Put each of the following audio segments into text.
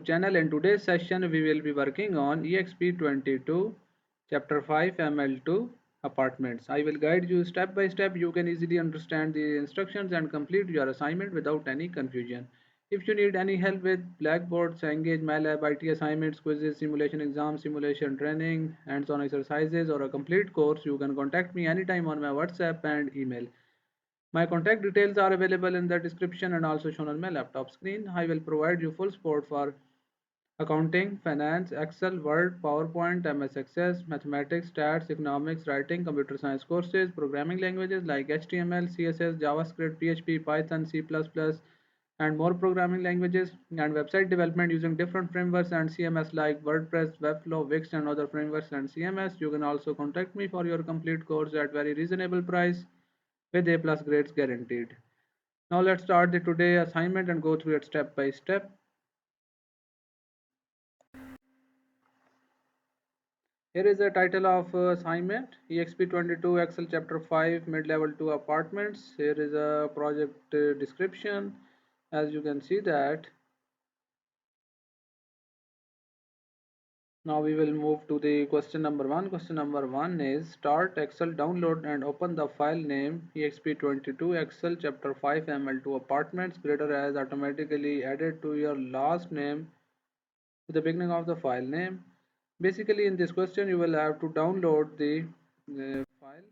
channel. In today's session we will be working on Exp22 chapter 5 ML2 apartments. I will guide you step by step. You can easily understand the instructions and complete your assignment without any confusion. If you need any help with Blackboard, Engage, MyLab, IT assignments, quizzes, simulation exams, simulation training, hands-on exercises, or a complete course, you can contact me anytime on my WhatsApp and email. My contact details are available in the description and also shown on my laptop screen. I will provide you full support for accounting, finance, Excel, Word, PowerPoint, MS Access, mathematics, stats, economics, writing, computer science courses, programming languages like HTML, CSS, JavaScript, PHP, Python, C++, and more programming languages, and website development using different frameworks and CMS like WordPress, Webflow, Wix, and other frameworks and CMS. You can also contact me for your complete course at very reasonable price with A plus grades guaranteed. Now let's start the today assignment and go through it step by step. Here is the title of assignment: Exp22 Excel chapter 5 mid-level 2 apartments. Here is a project description. As you can see that, now we will move to the question number 1. Question number 1 is: start Excel, download and open the file name Exp22 Excel chapter 5 ML2 apartments. Grader as automatically added to your last name to the beginning of the file name. Basically, in this question, you will have to download the file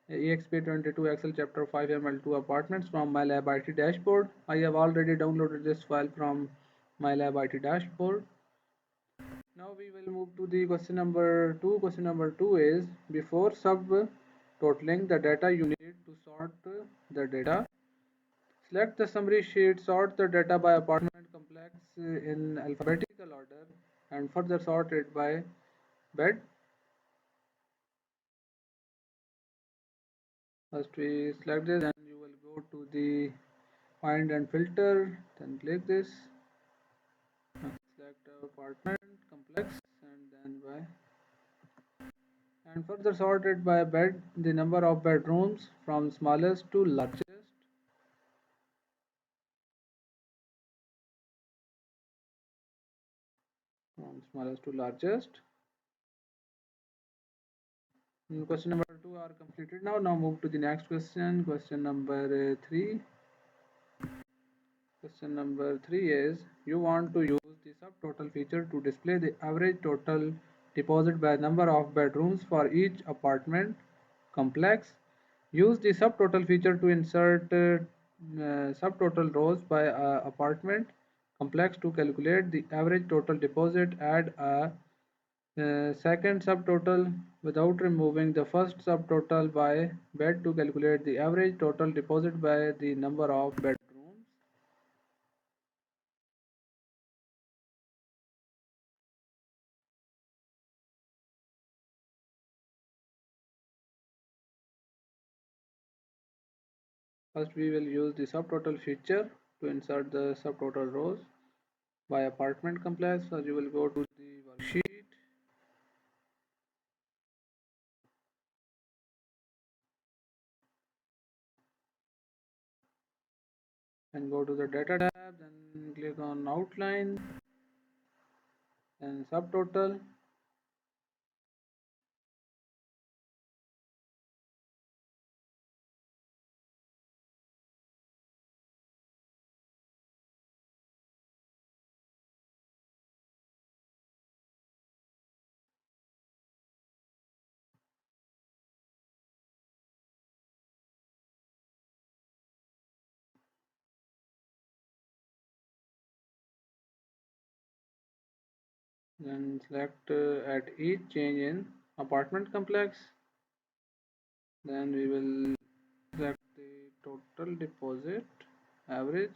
Exp22 Excel chapter 5 ML2 apartments from MyLab IT dashboard. I have already downloaded this file from MyLab IT dashboard. Now we will move to the question number 2. Question number 2 is: before subtotaling the data, you need to sort the data. Select the summary sheet, sort the data by apartment complex in alphabetical order, and further sort it by bed. First we select this, and you will go to the find and filter, then click this, select apartment complex, and then by, and further sort it by bed, the number of bedrooms from smallest to largest. From smallest to largest. Question number 2 are completed now. Now move to the next question. Question number 3. Question number 3 is: you want to use the subtotal feature to display the average total deposit by number of bedrooms for each apartment complex. Use the subtotal feature to insert subtotal rows by apartment complex to calculate the average total deposit. Add a second subtotal without removing the first subtotal by bed to calculate the average total deposit by the number of bedrooms. First we will use the subtotal feature to insert the subtotal rows by apartment complex. So you will go to the worksheet, and go to the data tab, then click on outline and subtotal. Then select at each change in apartment complex. Then we will select the total deposit average.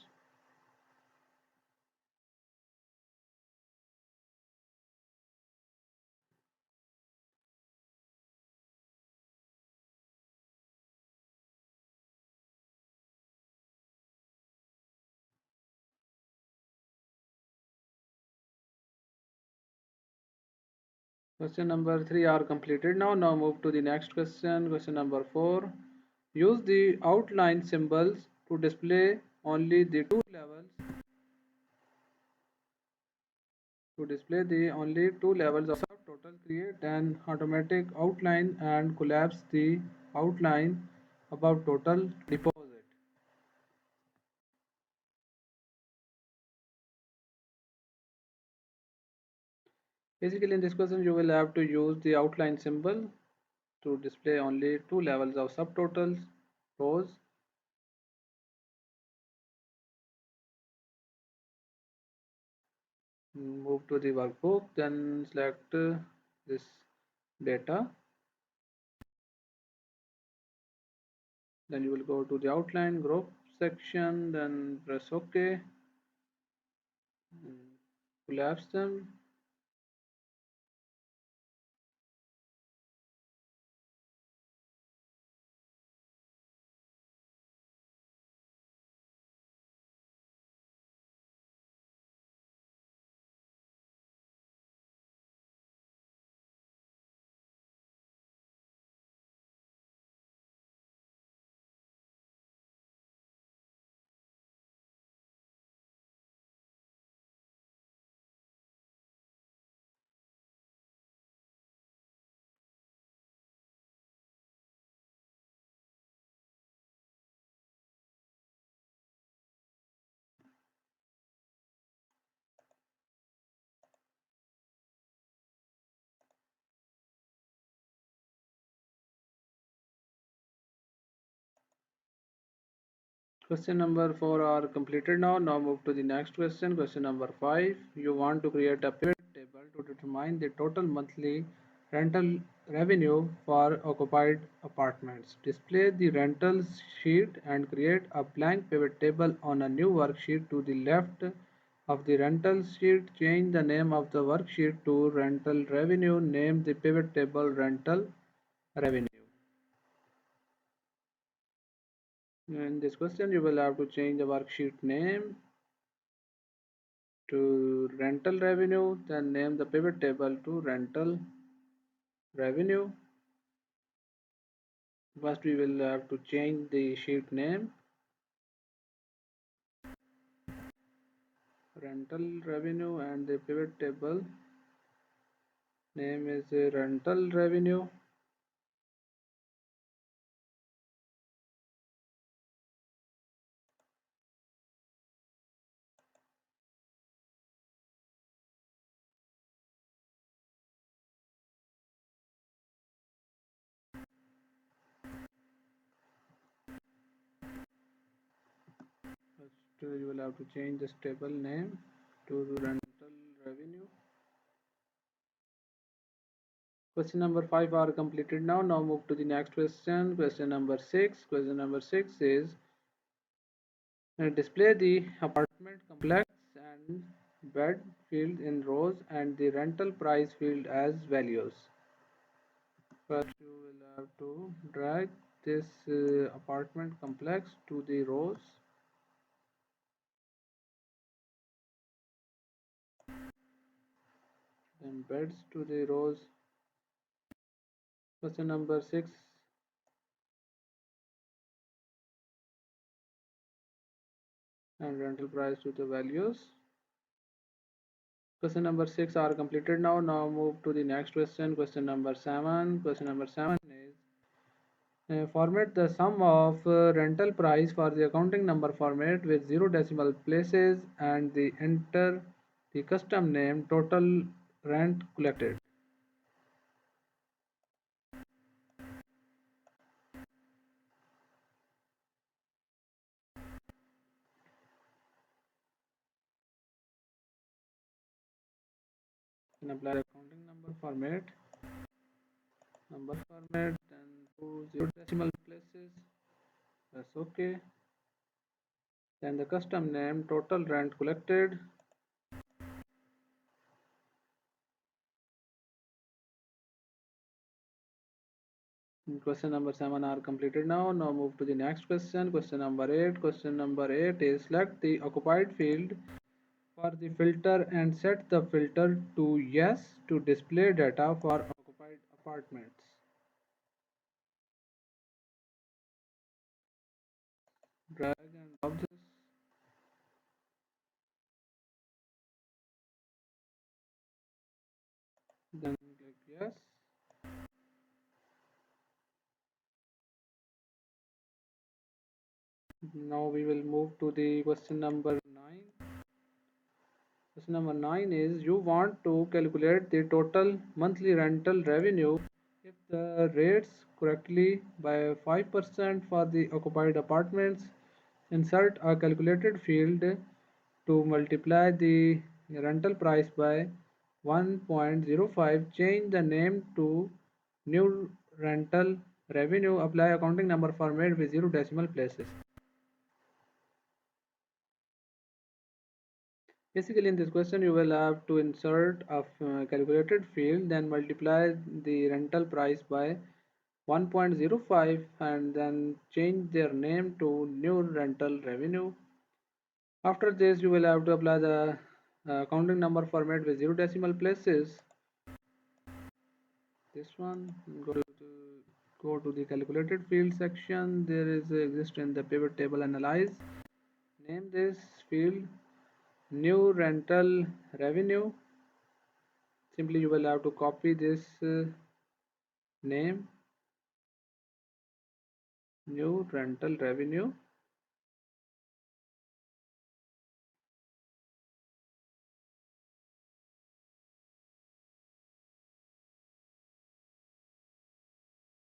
Question number 3 are completed now. Now move to the next question. Question number 4. Use the outline symbols to display only the two levels To display the only two levels of subtotal, create an automatic outline and collapse the outline above total deposit. Basically, in this question, you will have to use the outline symbol to display only two levels of subtotals, rows. Move to the workbook, then select this data. Then you will go to the outline group section, then press OK. Collapse them. Question number 4 are completed now. Now move to the next question. Question number 5. You want to create a pivot table to determine the total monthly rental revenue for occupied apartments. Display the rentals sheet and create a blank pivot table on a new worksheet to the left of the rentals sheet. Change the name of the worksheet to rental revenue. Name the pivot table rental revenue. In this question, you will have to change the worksheet name to rental revenue, then name the pivot table to rental revenue. First, we will have to change the sheet name. Rental revenue, and the pivot table name is rental revenue. First, you will have to change this table name to rental revenue. Question number 5 are completed now. Now move to the next question. Question number 6. Question number 6 is display the apartment complex and bed field in rows and the rental price field as values. First, you will have to drag this apartment complex to the rows. Then beds to the rows. Question number 6. And rental price to the values. Question number 6 are completed now. Now move to the next question. Question number 7. Question number 7 is format the sum of rental price for the accounting number format with 0 decimal places and enter the custom name total rent collected. And apply the accounting number format, then to 0 decimal places. That's okay. Then the custom name total rent collected. Question number 7 are completed now. Now move to the next question. Question number 8. Question number 8 is select the occupied field for the filter and set the filter to yes to display data for occupied apartments. Drag and drop this. then click yes. Now we will move to the question number 9. Question number 9 is you want to calculate the total monthly rental revenue if the rates correctly by 5% for the occupied apartments. Insert a calculated field to multiply the rental price by 1.05. Change the name to new rental revenue. Apply accounting number format with 0 decimal places. Basically, in this question, you will have to insert a calculated field, then multiply the rental price by 1.05 and then change their name to new rental revenue. After this, you will have to apply the accounting number format with 0 decimal places. This one, go to the calculated field section. There is exist in the pivot table analyze. Name this field new rental revenue. Simply you will have to copy this name new rental revenue,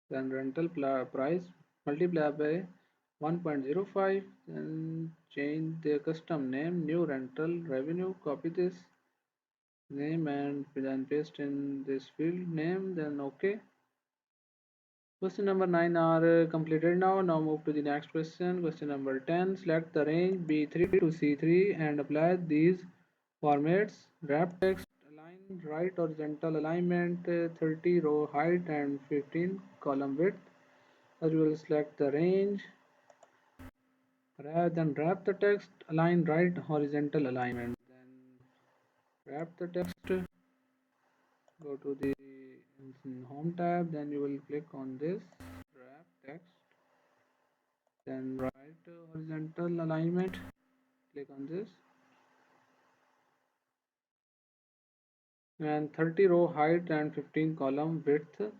then rental price multiply by 1.05, then change the custom name new rental revenue, copy this name and then paste in this field name, then okay. Question number 9 are completed now. Now move to the next question. Question number 10. Select the range B3 to C3 and apply these formats. Wrap text, align right horizontal alignment, 30 row height and 15 column width. As you will select the range. Then wrap the text, align right horizontal alignment. Then wrap the text, go to the home tab, then you will click on this wrap text. Then right horizontal alignment, click on this and 30 row height and 15 column width.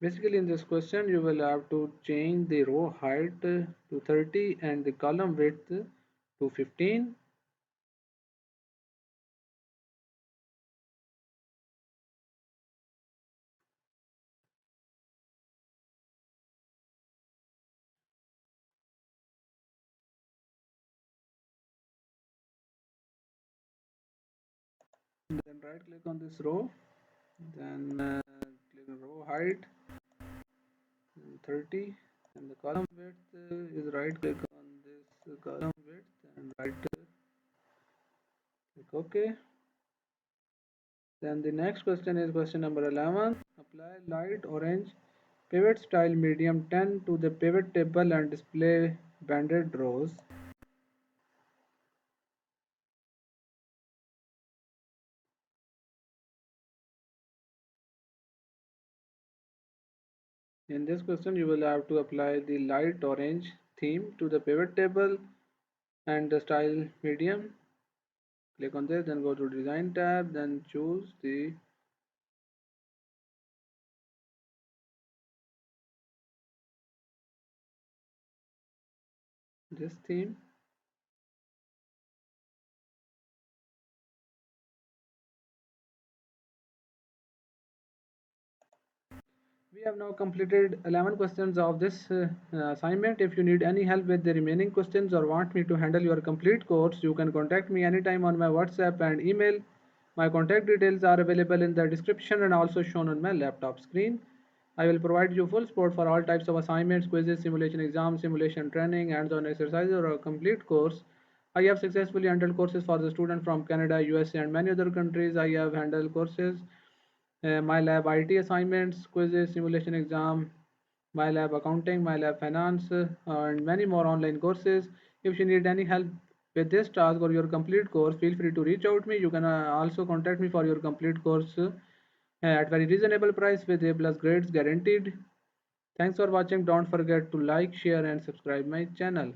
Basically in this question you will have to change the row height to 30 and the column width to 15. Then right click on this row, then click on row height 30 and the column width is right click on this column width and right click OK. Then the next question is question number 11. Apply light orange pivot style medium 10 to the pivot table and display banded rows. In this question you will have to apply the light orange theme to the pivot table and the style medium. Click on this, then go to design tab, then choose this theme. We have now completed 11 questions of this assignment. If you need any help with the remaining questions or want me to handle your complete course, you can contact me anytime on my WhatsApp and email. My contact details are available in the description and also shown on my laptop screen. I will provide you full support for all types of assignments, quizzes, simulation exams, simulation training, hands-on exercises, or a complete course. I have successfully handled courses for the student from Canada, USA, and many other countries. I have handled courses, MyLab IT assignments, quizzes, simulation exam, MyLab accounting, MyLab finance, and many more online courses. If you need any help with this task or your complete course, feel free to reach out me. You can also contact me for your complete course at very reasonable price with A plus grades guaranteed. Thanks for watching. Don't forget to like, share, and subscribe my channel.